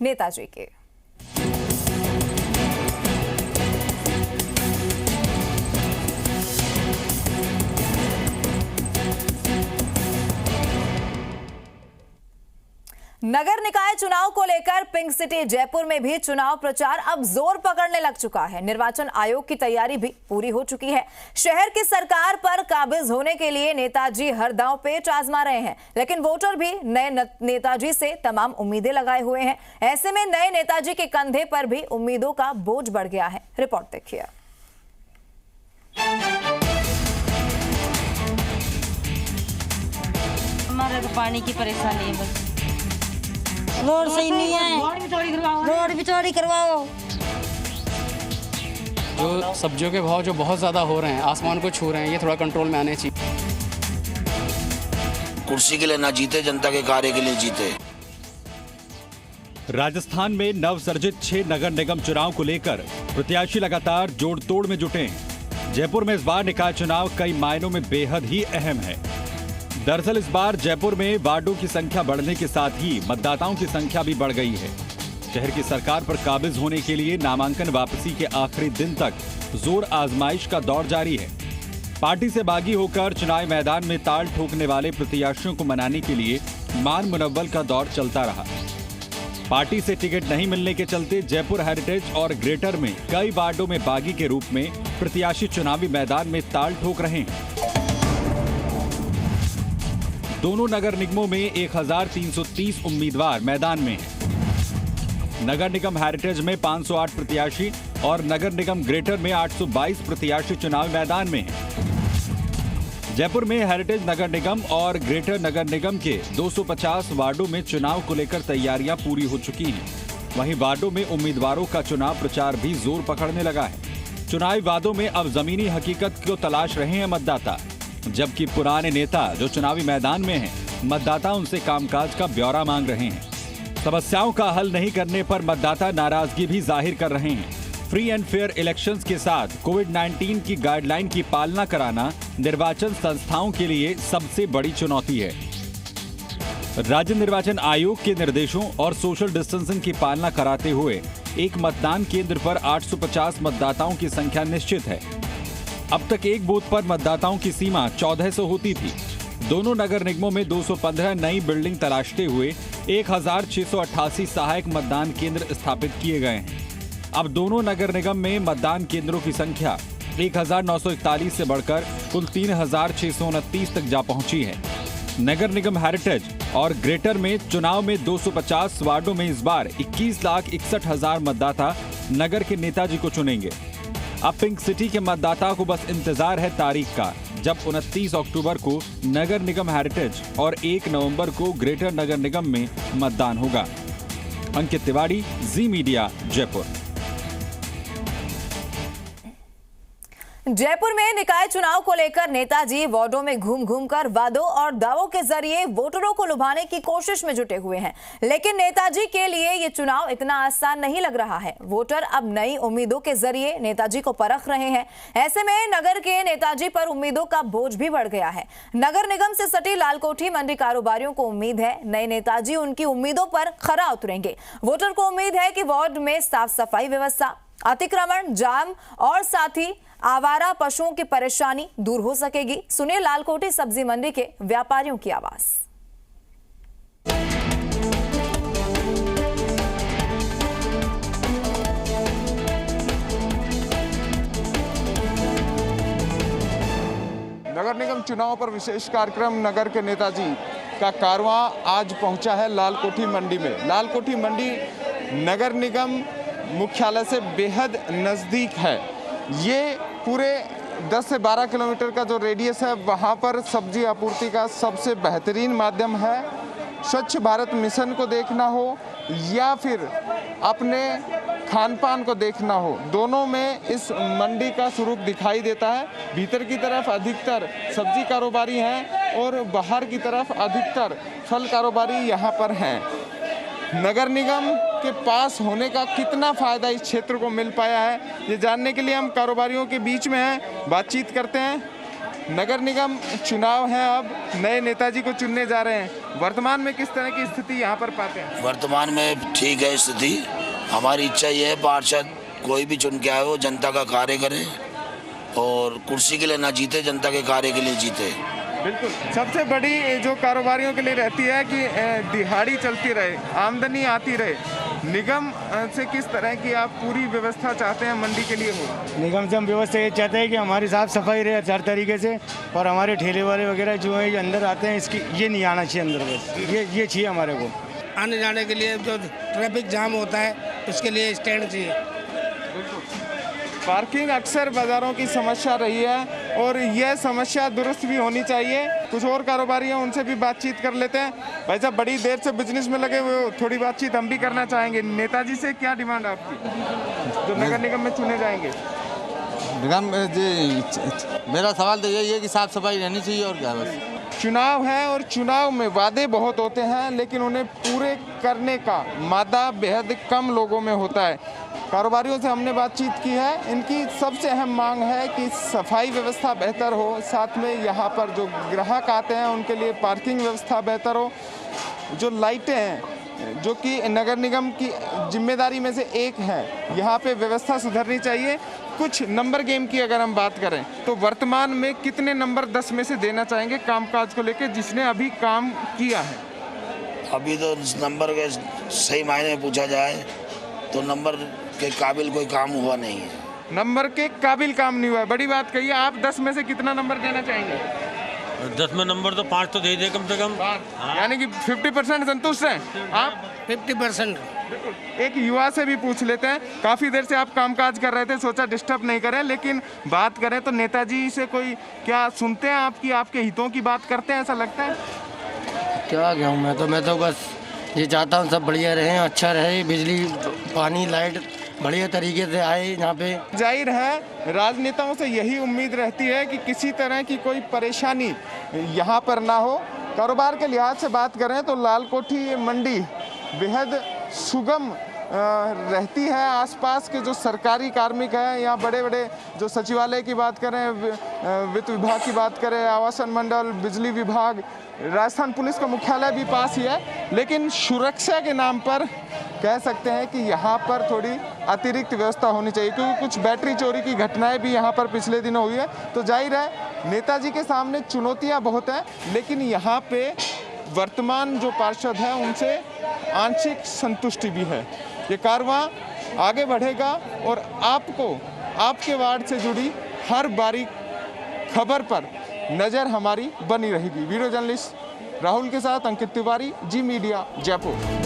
नेताजी के। नगर निकाय चुनाव को लेकर पिंक सिटी जयपुर में भी चुनाव प्रचार अब जोर पकड़ने लग चुका है। निर्वाचन आयोग की तैयारी भी पूरी हो चुकी है। शहर की सरकार पर काबिज होने के लिए नेताजी हर दांव पेच आजमा रहे हैं, लेकिन वोटर भी नए नेताजी से तमाम उम्मीदें लगाए हुए हैं। ऐसे में नए नेताजी के कंधे पर भी उम्मीदों का बोझ बढ़ गया है। रिपोर्ट देखिए। हमारे तो पानी की परेशानी है, बस रोड सही नहीं है, रोड भी चौड़ी करवाओ। जो सब्जियों के भाव जो बहुत ज़्यादा हो रहे हैं, आसमान को छू रहे हैं, ये थोड़ा कंट्रोल में आने चाहिए। कुर्सी के लिए ना जीते, जनता के कार्य के लिए जीते। राजस्थान में नवसर्जित 6 नगर निगम चुनाव को लेकर प्रत्याशी लगातार जोड़ तोड़ में जुटे हैं। जयपुर में इस बार निकाय चुनाव कई मायनों में बेहद ही अहम है। दरअसल इस बार जयपुर में वार्डों की संख्या बढ़ने के साथ ही मतदाताओं की संख्या भी बढ़ गई है। शहर की सरकार पर काबिज होने के लिए नामांकन वापसी के आखिरी दिन तक जोर आजमाइश का दौर जारी है। पार्टी से बागी होकर चुनावी मैदान में ताल ठोकने वाले प्रत्याशियों को मनाने के लिए मान मुनव्वल का दौर चलता रहा। पार्टी से टिकट नहीं मिलने के चलते जयपुर हेरिटेज और ग्रेटर में कई वार्डों में बागी के रूप में प्रत्याशी चुनावी मैदान में ताल ठोक रहे हैं। दोनों नगर निगमों में 1330 उम्मीदवार मैदान में हैं। नगर निगम हेरिटेज में 508 प्रत्याशी और नगर निगम ग्रेटर में 822 प्रत्याशी चुनाव मैदान में हैं। जयपुर में हेरिटेज नगर निगम और ग्रेटर नगर निगम के 250 वार्डों में चुनाव को लेकर तैयारियां पूरी हो चुकी हैं। वहीं वार्डों में उम्मीदवारों का चुनाव प्रचार भी जोर पकड़ने लगा है। चुनावी वादों में अब जमीनी हकीकत को तलाश रहे हैं मतदाता, जबकि पुराने नेता जो चुनावी मैदान में हैं, मतदाता उनसे कामकाज का ब्यौरा मांग रहे हैं। समस्याओं का हल नहीं करने पर मतदाता नाराजगी भी जाहिर कर रहे हैं। फ्री एंड फेयर इलेक्शंस के साथ कोविड-19 की गाइडलाइन की पालना कराना निर्वाचन संस्थाओं के लिए सबसे बड़ी चुनौती है। राज्य निर्वाचन आयोग के निर्देशों और सोशल डिस्टेंसिंग की पालना कराते हुए एक मतदान केंद्र पर 850 मतदाताओं की संख्या निश्चित है। अब तक एक बूथ पर मतदाताओं की सीमा 1400 होती थी। दोनों नगर निगमों में 215 नई बिल्डिंग तराशते हुए 1688 सहायक मतदान केंद्र स्थापित किए गए हैं। अब दोनों नगर निगम में मतदान केंद्रों की संख्या 1941 से बढ़कर कुल 3629 तक जा पहुंची है। नगर निगम हेरिटेज और ग्रेटर में चुनाव में 250 वार्डों में इस बार 21,61,000 मतदाता नगर के नेताजी को चुनेंगे। अब पिंक सिटी के मतदाता को बस इंतजार है तारीख का, जब 29 अक्टूबर को नगर निगम हेरिटेज और 1 नवंबर को ग्रेटर नगर निगम में मतदान होगा। अंकित तिवारी, जी मीडिया, जयपुर। जयपुर में निकाय चुनाव को लेकर नेताजी वार्डों में घूम घूमकर वादों और दावों के जरिए वोटरों को लुभाने की कोशिश में जुटे हुए हैं, लेकिन नेताजी के लिए ये चुनाव इतना आसान नहीं लग रहा है। वोटर अब नई उम्मीदों के जरिए नेताजी को परख रहे हैं। ऐसे में नगर के नेताजी पर उम्मीदों का बोझ भी बढ़ गया है। नगर निगम से सटी लालकोठी मंडी कारोबारियों को उम्मीद है नए नेताजी उनकी उम्मीदों पर खरा उतरेंगे। वोटर को उम्मीद है कि वार्ड में साफ सफाई व्यवस्था, अतिक्रमण, जाम और साथ ही आवारा पशुओं की परेशानी दूर हो सकेगी। सुनिए लालकोठी सब्जी मंडी के व्यापारियों की आवाज। नगर निगम चुनाव पर विशेष कार्यक्रम नगर के नेताजी का कारवां आज पहुंचा है लालकोठी मंडी में। लालकोठी मंडी नगर निगम मुख्यालय से बेहद नज़दीक है। ये पूरे 10 से 12 किलोमीटर का जो रेडियस है, वहाँ पर सब्जी आपूर्ति का सबसे बेहतरीन माध्यम है। स्वच्छ भारत मिशन को देखना हो या फिर अपने खान पान को देखना हो, दोनों में इस मंडी का स्वरूप दिखाई देता है। भीतर की तरफ अधिकतर सब्जी कारोबारी हैं और बाहर की तरफ अधिकतर फल कारोबारी यहाँ पर हैं। नगर निगम के पास होने का कितना फ़ायदा इस क्षेत्र को मिल पाया है, ये जानने के लिए हम कारोबारियों के बीच में हैं, बातचीत करते हैं। नगर निगम चुनाव है, अब नए नेताजी को चुनने जा रहे हैं, वर्तमान में किस तरह की स्थिति यहाँ पर पाते हैं? वर्तमान में ठीक है स्थिति। हमारी इच्छा ये है पार्षद कोई भी चुन के आए वो जनता का कार्य करे और कुर्सी के लिए ना जीते, जनता के कार्य के लिए जीते। बिल्कुल। सबसे बड़ी जो कारोबारियों के लिए रहती है कि दिहाड़ी चलती रहे, आमदनी आती रहे। निगम से किस तरह की आप पूरी व्यवस्था चाहते हैं मंडी के लिए हो? निगम से हम व्यवस्था ये चाहते हैं कि हमारी साफ सफाई रहे हर तरीके से, और हमारे ठेले वाले वगैरह जो है ये अंदर आते हैं, इसकी ये नहीं आना चाहिए अंदर। बस ये चाहिए हमारे को। आने जाने के लिए जो ट्रैफिक जाम होता है उसके लिए स्टैंड चाहिए। पार्किंग अक्सर बाजारों की समस्या रही है और यह समस्या दुरुस्त भी होनी चाहिए। कुछ और कारोबारी हैं, उनसे भी बातचीत कर लेते हैं। भाई साहब, बड़ी देर से बिजनेस में लगे हुए, थोड़ी बातचीत हम भी करना चाहेंगे। नेताजी से क्या डिमांड है आपकी जो नगर निगम में चुने जाएंगे? निगम मेरा सवाल तो यही है कि साफ सफाई रहनी चाहिए और क्या। बस चुनाव है और चुनाव में वादे बहुत होते हैं लेकिन उन्हें पूरे करने का मादा बेहद कम लोगों में होता है। कारोबारियों से हमने बातचीत की है, इनकी सबसे अहम मांग है कि सफाई व्यवस्था बेहतर हो, साथ में यहाँ पर जो ग्राहक आते हैं उनके लिए पार्किंग व्यवस्था बेहतर हो। जो लाइटें हैं जो कि नगर निगम की जिम्मेदारी में से एक है, यहाँ पे व्यवस्था सुधरनी चाहिए। कुछ नंबर गेम की अगर हम बात करें तो वर्तमान में कितने नंबर 10 में से देना चाहेंगे कामकाज को लेकर जिसने अभी काम किया है? अभी तो नंबर के सही मायने में पूछा जाए तो नंबर के काबिल कोई काम हुआ नहीं है। नंबर के काबिल काम नहीं हुआ है, बड़ी बात कही है। आप 10 में से कितना नंबर देना चाहेंगे? 10 में नंबर तो 5 तो दे दे कम से कम। यानी कि 50% संतुष्ट हैं आप? 50%। एक युवा से भी पूछ लेते हैं। काफ़ी देर से आप कामकाज कर रहे थे, सोचा डिस्टर्ब नहीं करें, लेकिन बात करें तो नेताजी से कोई क्या सुनते हैं आपकी, आपके हितों की बात करते हैं, ऐसा लगता है? क्या कहूँ मैं तो बस ये चाहता हूँ सब बढ़िया रहे, अच्छा रहे, बिजली पानी लाइट बढ़िया तरीके से आए यहाँ पे। जाहिर है राजनेताओं से यही उम्मीद रहती है कि किसी तरह की कोई परेशानी यहाँ पर ना हो। कारोबार के लिहाज से बात करें तो लालकोठी मंडी बेहद सुगम रहती है। आसपास के जो सरकारी कार्मिक हैं, यहाँ बड़े बड़े जो सचिवालय की बात करें, वित्त विभाग की बात करें, आवासन मंडल, बिजली विभाग, राजस्थान पुलिस का मुख्यालय भी पास ही है, लेकिन सुरक्षा के नाम पर कह सकते हैं कि यहाँ पर थोड़ी अतिरिक्त व्यवस्था होनी चाहिए, क्योंकि कुछ बैटरी चोरी की घटनाएं भी यहाँ पर पिछले दिनों हुई है। तो जाहिर है नेताजी के सामने चुनौतियाँ बहुत हैं, लेकिन यहाँ पे वर्तमान जो पार्षद हैं उनसे आंशिक संतुष्टि भी है। ये कारवां आगे बढ़ेगा और आपको आपके वार्ड से जुड़ी हर बारीक खबर पर नज़र हमारी बनी रहेगी। वीडियो जर्नलिस्ट राहुल के साथ अंकित तिवारी, जी मीडिया, जयपुर।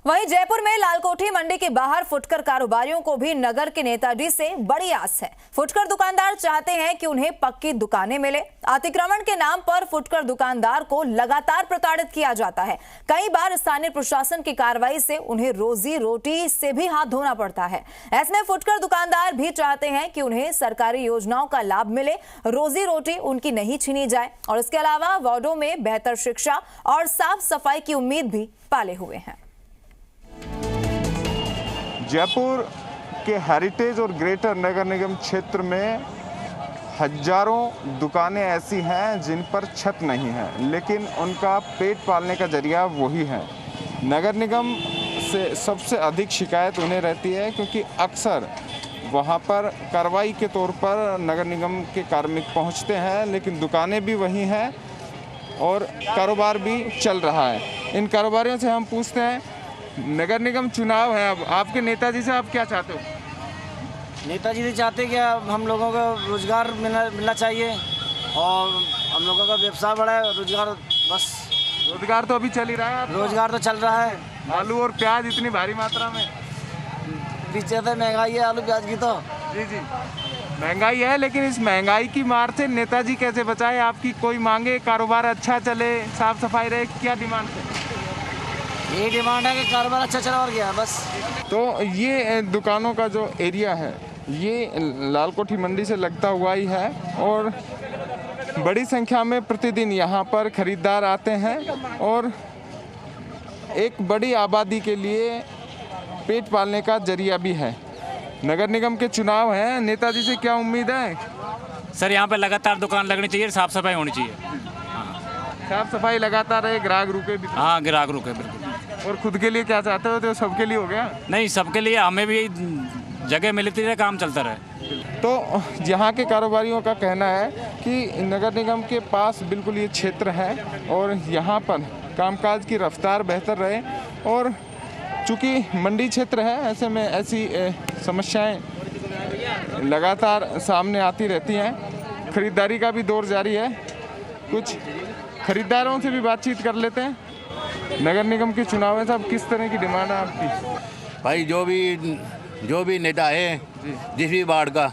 वहीं जयपुर में लालकोठी मंडी के बाहर फुटकर कारोबारियों को भी नगर के नेताजी से बड़ी आस है। फुटकर दुकानदार चाहते हैं कि उन्हें पक्की दुकानें मिले। अतिक्रमण के नाम पर फुटकर दुकानदार को लगातार प्रताड़ित किया जाता है। कई बार स्थानीय प्रशासन की कार्रवाई से उन्हें रोजी रोटी से भी हाथ धोना पड़ता है। ऐसे में फुटकर दुकानदार भी चाहते हैं कि उन्हें सरकारी योजनाओं का लाभ मिले, रोजी रोटी उनकी नहीं छीनी जाए, और इसके अलावा वार्डों में बेहतर शिक्षा और साफ सफाई की उम्मीद भी पाले हुए हैं। जयपुर के हेरिटेज और ग्रेटर नगर निगम क्षेत्र में हजारों दुकानें ऐसी हैं जिन पर छत नहीं है, लेकिन उनका पेट पालने का जरिया वही है। नगर निगम से सबसे अधिक शिकायत उन्हें रहती है क्योंकि अक्सर वहाँ पर कार्रवाई के तौर पर नगर निगम के कार्मिक पहुँचते हैं, लेकिन दुकानें भी वही हैं और कारोबार भी चल रहा है। इन कारोबारियों से हम पूछते हैं, नगर निगम चुनाव है, अब आपके नेताजी से आप क्या चाहते हो? नेताजी से चाहते हैं कि हम लोगों को रोजगार मिलना चाहिए और हम लोगों का व्यवसाय बढ़े, रोजगार बस। रोजगार तो अभी चल ही रहा है। रोजगार तो चल रहा है। आलू और प्याज इतनी भारी मात्रा में पीछे से महंगाई है आलू प्याज की तो। जी महंगाई है, लेकिन इस महंगाई की मार से नेताजी कैसे बचाए? आपकी कोई मांगे, कारोबार अच्छा चले, साफ सफाई रहे, क्या डिमांड है? ये डिमांड है कि कारोबार अच्छा चला और गया बस। तो ये दुकानों का जो एरिया है ये लालकोठी मंडी से लगता हुआ ही है और बड़ी संख्या में प्रतिदिन यहाँ पर खरीदार आते हैं और एक बड़ी आबादी के लिए पेट पालने का जरिया भी है। नगर निगम के चुनाव हैं, नेताजी से क्या उम्मीद है? सर यहाँ पे लगातार दुकान लगनी चाहिए, साफ सफाई होनी चाहिए। साफ सफाई लगातार है, ग्राहक रुके भी? हाँ, ग्राहक रुके बिल्कुल। और खुद के लिए क्या चाहते हो? तो सबके लिए हो गया? नहीं, सबके लिए, हमें भी जगह मिलती रहे, काम चलता रहे। तो यहाँ के कारोबारियों का कहना है कि नगर निगम के पास बिल्कुल ये क्षेत्र है और यहाँ पर कामकाज की रफ्तार बेहतर रहे, और चूँकि मंडी क्षेत्र है ऐसे में ऐसी समस्याएं लगातार सामने आती रहती हैं। खरीदारी का भी दौर जारी है, कुछ खरीदारों से भी बातचीत कर लेते हैं। नगर निगम के चुनाव में साहब किस तरह की डिमांड है आपकी? भाई जो भी नेता है जिस भी वार्ड का,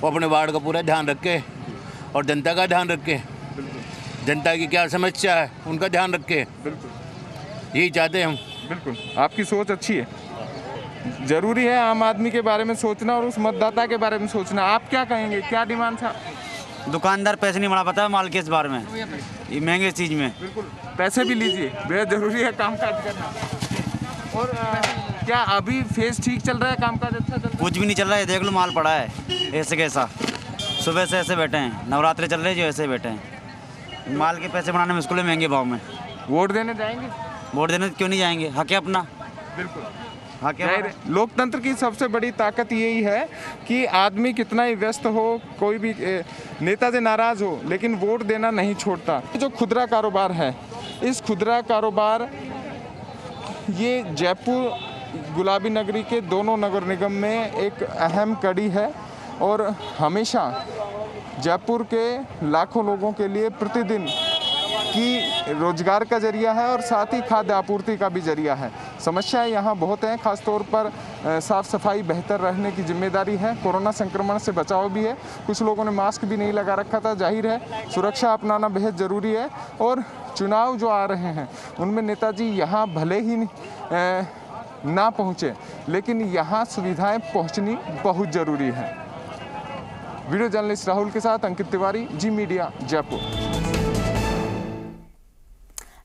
वो अपने वार्ड का पूरा ध्यान रखे और जनता का ध्यान रखे, जनता की क्या समस्या है उनका ध्यान रखे, यही चाहते हैं हम। बिल्कुल, आपकी सोच अच्छी है। जरूरी है आम आदमी के बारे में सोचना और उस मतदाता के बारे में सोचना। आप क्या कहेंगे, क्या डिमांड था? दुकानदार पैसे नहीं बना पाता माल के इस बार में, ये महंगे चीज़ में। बिल्कुल, पैसे भी लीजिए, बेहद जरूरी है कामकाज करना। और क्या अभी फेस ठीक चल रहा है, कामकाज अच्छा चल रहा है? कुछ भी नहीं चल रहा है, देख लो माल पड़ा है ऐसे कैसा, सुबह से ऐसे बैठे हैं, नवरात्रि चल रहे हैं जो ऐसे बैठे हैं, माल के पैसे बनाने मुश्किल है महंगे भाव में। वोट देने जाएंगे? वोट देने क्यों नहीं जाएंगे, हक है अपना। बिल्कुल, हाँ, क्या लोकतंत्र की सबसे बड़ी ताकत यही है कि आदमी कितना ही व्यस्त हो, कोई भी नेता से नाराज हो, लेकिन वोट देना नहीं छोड़ता। जो खुदरा कारोबार है, इस खुदरा कारोबार ये जयपुर गुलाबी नगरी के दोनों नगर निगम में एक अहम कड़ी है और हमेशा जयपुर के लाखों लोगों के लिए प्रतिदिन की रोजगार का जरिया है और साथ ही खाद्य आपूर्ति का भी जरिया है। समस्याएं यहाँ बहुत हैं, खासतौर पर साफ़ सफाई बेहतर रहने की जिम्मेदारी है। कोरोना संक्रमण से बचाव भी है, कुछ लोगों ने मास्क भी नहीं लगा रखा था, जाहिर है सुरक्षा अपनाना बेहद ज़रूरी है। और चुनाव जो आ रहे हैं उनमें नेताजी यहाँ भले ही ना पहुँचे, लेकिन यहाँ सुविधाएँ पहुँचनी बहुत ज़रूरी है। वीडियो जर्नलिस्ट राहुल के साथ अंकित तिवारी, जी मीडिया, जयपुर।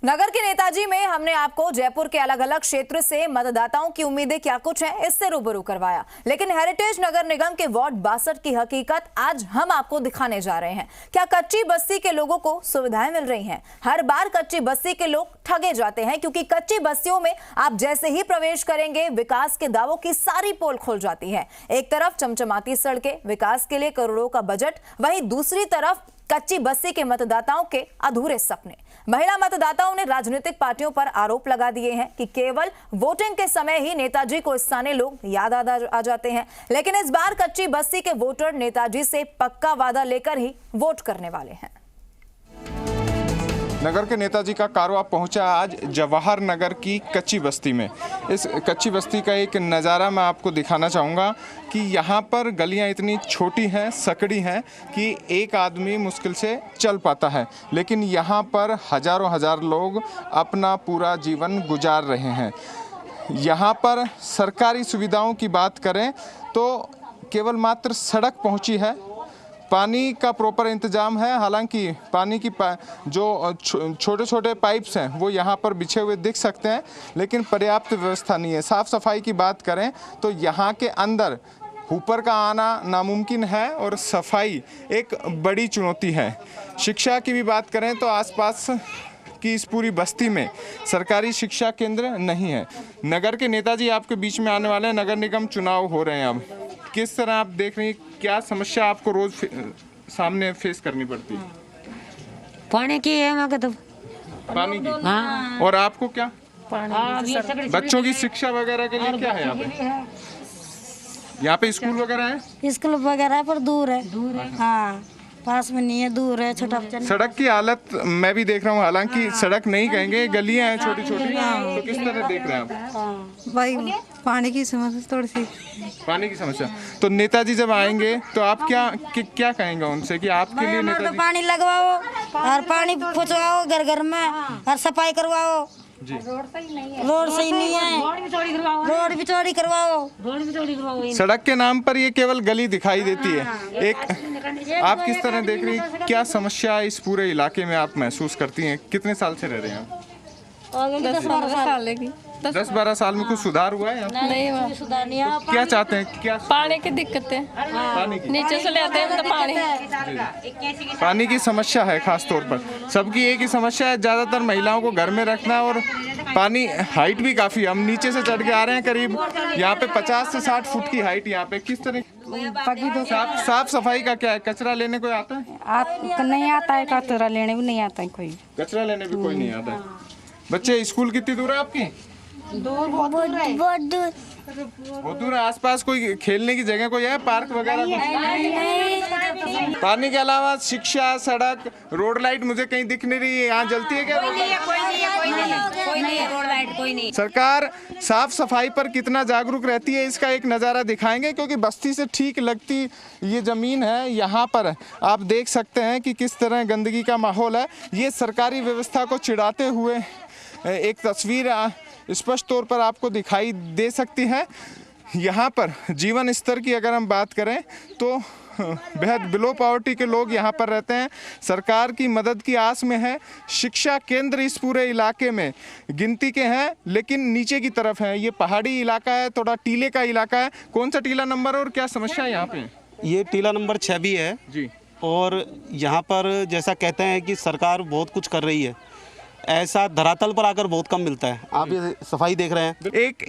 नगर के नेताजी में हमने आपको जयपुर के अलग अलग क्षेत्र से मतदाताओं की उम्मीदें क्या कुछ हैं इससे रूबरू करवाया, लेकिन हेरिटेज नगर निगम के वार्ड 62 की हकीकत आज हम आपको दिखाने जा रहे हैं। क्या कच्ची बस्ती के लोगों को सुविधाएं मिल रही हैं? हर बार कच्ची बस्ती के लोग ठगे जाते हैं, क्योंकि कच्ची बस्तियों में आप जैसे ही प्रवेश करेंगे विकास के दावों की सारी पोल खुल जाती है। एक तरफ चमचमाती सड़कें, विकास के लिए करोड़ों का बजट, वहीं दूसरी तरफ कच्ची बस्ती के मतदाताओं के अधूरे सपने। महिला मतदाताओं ने राजनीतिक पार्टियों पर आरोप लगा दिए हैं कि केवल वोटिंग के समय ही नेताजी को स्थानीय लोग याद आ जाते हैं, लेकिन इस बार कच्ची बस्ती के वोटर नेताजी से पक्का वादा लेकर ही वोट करने वाले हैं। नगर के नेताजी का कारवां पहुंचा आज जवाहर नगर की कच्ची बस्ती में। इस कच्ची बस्ती का एक नज़ारा मैं आपको दिखाना चाहूँगा कि यहाँ पर गलियाँ इतनी छोटी हैं, सकड़ी हैं कि एक आदमी मुश्किल से चल पाता है, लेकिन यहाँ पर हजारों हजार लोग अपना पूरा जीवन गुजार रहे हैं। यहाँ पर सरकारी सुविधाओं की बात करें तो केवल मात्र सड़क पहुँची है, पानी का प्रॉपर इंतज़ाम है। हालांकि पानी की जो छोटे छोटे पाइप्स हैं वो यहाँ पर बिछे हुए दिख सकते हैं, लेकिन पर्याप्त व्यवस्था नहीं है। साफ़ सफाई की बात करें तो यहाँ के अंदर ऊपर का आना नामुमकिन है और सफाई एक बड़ी चुनौती है। शिक्षा की भी बात करें तो आसपास की इस पूरी बस्ती में सरकारी शिक्षा केंद्र नहीं है। नगर के नेताजी आपके बीच में आने वाले हैं, नगर निगम चुनाव हो रहे हैं। अब किस तरह आप देख रही हैं, क्या समस्या आपको रोज सामने फेस करनी पड़ती है? पानी की है मैं तो पानी की। हाँ। और आपको क्या? पानी। बच्चों की शिक्षा वगैरह के लिए क्या है यहाँ पे? यहाँ पे स्कूल वगैरह है? स्कूल वगैरह पर दूर है। हाँ, पास में नहीं है, दूर है, छोटा। सड़क की हालत मैं भी देख रहा हूँ, हालांकि सड़क नहीं कहेंगे, गलियां हैं छोटी छोटी, तो किस तरह देख रहे हैं आप? भाई पानी की समस्या थोड़ी सी। पानी की समस्या। तो नेताजी जब आएंगे तो आप क्या कहेंगे उनसे कि आपके लिए नेताजी? पानी लगवाओ और पानी पहुँचवाओ घर घर में और सफाई करवाओ जी। रोड सही नहीं है, रोड भी चौड़ी करवाओ। सड़क के नाम पर ये केवल गली दिखाई देती है। एक आप किस तरह देख रही हैं, क्या समस्या इस पूरे इलाके में आप महसूस करती हैं? कितने साल से रह रहे हैं? 10-12 साल की 10-12 साल में कुछ सुधार हुआ है यहाँ? नहीं हुआ। सुधार नहीं हुआ। तो क्या चाहते हैं, क्या पानी की दिक्कत है, पानी की नीचे से लेते हैं तो पानी। पानी की समस्या है खास तौर पर, सबकी एक ही समस्या है, ज़्यादातर महिलाओं को घर में रखना। और पानी हाइट भी काफ़ी, हम नीचे से चढ़ के आ रहे हैं, करीब यहाँ पे 50 से 60 फुट की हाइट यहाँ पे। किस तरह साफ सफाई का क्या है, कचरा लेने कोई आता है? नहीं आता है, कचरा लेने भी नहीं आता है कोई। कचरा लेने भी कोई नहीं आता है। बच्चे, स्कूल कितनी दूर है आपकी? बहुत दूर। बहुत दूर है। आसपास कोई खेलने की जगह कोई है, पार्क वगैरह? पानी के अलावा शिक्षा, सड़क, रोड लाइट मुझे कहीं दिख नहीं रही है। यहाँ जलती है क्या? कोई नहीं। सरकार साफ सफाई पर कितना जागरूक रहती है, इसका एक नज़ारा दिखाएंगे, क्योंकि बस्ती से ठीक लगती ये ज़मीन है। यहाँ पर आप देख सकते हैं कि किस तरह गंदगी का माहौल है। ये सरकारी व्यवस्था को चिढ़ाते हुए एक तस्वीर स्पष्ट तौर पर आपको दिखाई दे सकती है। यहाँ पर जीवन स्तर की अगर हम बात करें तो बेहद बिलो पॉवर्टी के लोग यहाँ पर रहते हैं, सरकार की मदद की आस में है। शिक्षा केंद्र इस पूरे इलाके में गिनती के हैं, लेकिन नीचे की तरफ है। ये पहाड़ी इलाका है, थोड़ा टीले का इलाका है। कौन सा टीला नंबर और क्या समस्या है यहाँ पे? ये टीला नंबर 6 भी है जी। और यहाँ पर जैसा कहते हैं कि सरकार बहुत कुछ कर रही है, ऐसा धरातल पर आकर बहुत कम मिलता है। आप ये सफाई देख रहे हैं।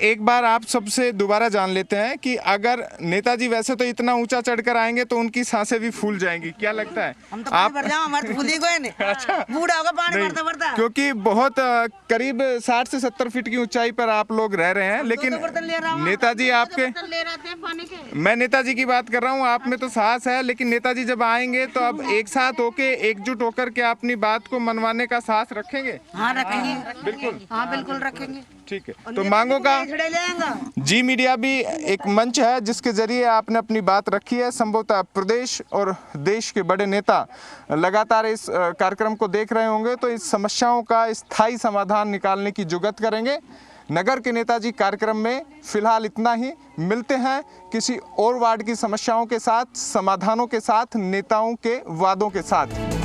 एक बार आप सबसे दोबारा जान लेते हैं कि अगर नेताजी वैसे तो इतना ऊंचा चढ़कर आएंगे तो उनकी सांसें भी फूल जाएंगी, क्या लगता है? हम तो आप हमारे फूल ही कोई नहीं। अच्छा, बूढ़ा होगा पानी भरता भरता, क्योंकि बहुत करीब 60 से 70 फीट की ऊंचाई पर आप लोग रह रहे हैं, लेकिन नेताजी आपके, मैं नेताजी की बात कर रहा हूँ, आप में तो साहस है, लेकिन नेताजी जब आएंगे तो अब एक साथ होके, एकजुट होकर के अपनी बात को मनवाने का साहस रखेंगे? हाँ रखेंगे, बिल्कुल। हाँ बिल्कुल रखेंगे। ठीक है, तो मांगों का जी मीडिया भी एक मंच है जिसके जरिए आपने अपनी बात रखी है। संभवतः प्रदेश और देश के बड़े नेता लगातार इस कार्यक्रम को देख रहे होंगे, तो इस समस्याओं का स्थायी समाधान निकालने की जुगत करेंगे। नगर के नेताजी कार्यक्रम में फिलहाल इतना ही। मिलते हैं किसी और वार्ड की समस्याओं के साथ, समाधानों के साथ, नेताओं के वादों के साथ।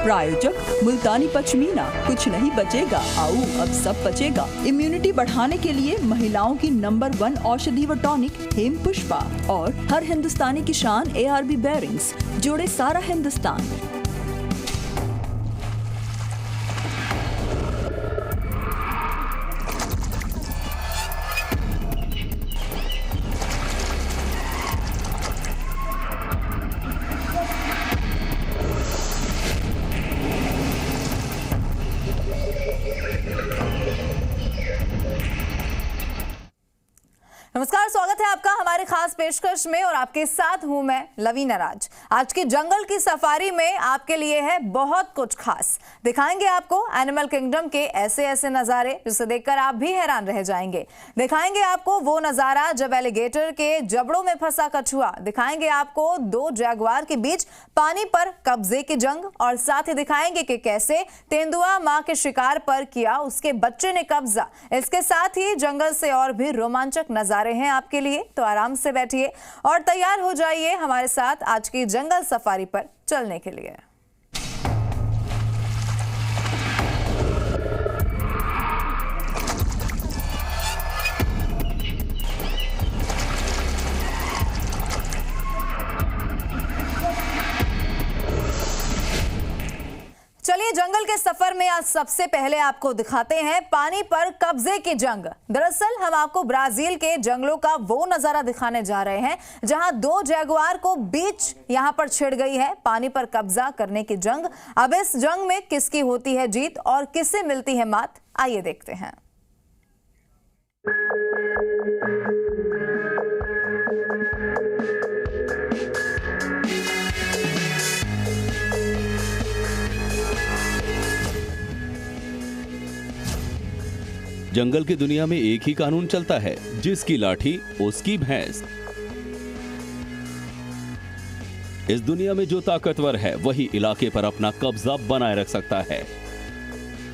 प्रायोजक मुल्तानी पश्मीना, कुछ नहीं बचेगा, आओ अब सब बचेगा। इम्यूनिटी बढ़ाने के लिए महिलाओं की नंबर 1 औषधि व टॉनिक हेम पुष्पा और हर हिंदुस्तानी की शान ARB बेयरिंग्स, जोड़े सारा हिंदुस्तान। नमस्कार, स्वागत है आपका हमारे खास पेशकश में और आपके साथ हूं मैं लवीना राज। आज की जंगल की सफारी में आपके लिए है बहुत कुछ खास। दिखाएंगे आपको एनिमल किंगडम के ऐसे ऐसे नजारे जिसे देखकर आप भी हैरान रह जाएंगे। दिखाएंगे आपको वो नजारा जब एलिगेटर के जबड़ों में फंसा कछुआ। दिखाएंगे आपको 2 जैगुआर के बीच पानी पर कब्जे की जंग और साथ ही दिखाएंगे कि कैसे तेंदुआ मां के शिकार पर किया उसके बच्चे ने कब्जा। इसके साथ ही जंगल से और भी रोमांचक नजारे हैं आपके लिए, तो आराम से बैठिए और तैयार हो जाइए हमारे साथ आज की जंगल सफारी पर चलने के लिए। चलिए जंगल के सफर में आज सबसे पहले आपको दिखाते हैं पानी पर कब्जे की जंग। दरअसल हम आपको ब्राजील के जंगलों का वो नजारा दिखाने जा रहे हैं जहां 2 जैगुआर को बीच यहां पर छिड़ गई है पानी पर कब्जा करने की जंग। अब इस जंग में किसकी होती है जीत और किससे मिलती है मात, आइए देखते हैं। जंगल की दुनिया में एक ही कानून चलता है, जिसकी लाठी उसकी भैंस। इस दुनिया में जो ताकतवर है वही इलाके पर अपना कब्जा बनाए रख सकता है।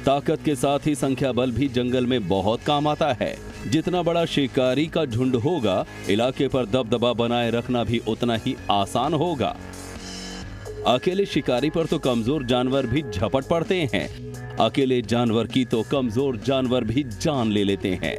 ताकत के साथ ही संख्या बल भी जंगल में बहुत काम आता है। जितना बड़ा शिकारी का झुंड होगा, इलाके पर दबदबा बनाए रखना भी उतना ही आसान होगा। अकेले शिकारी पर तो कमजोर जानवर भी झपट पड़ते हैं, अकेले जानवर की तो कमजोर जानवर भी जान ले लेते हैं।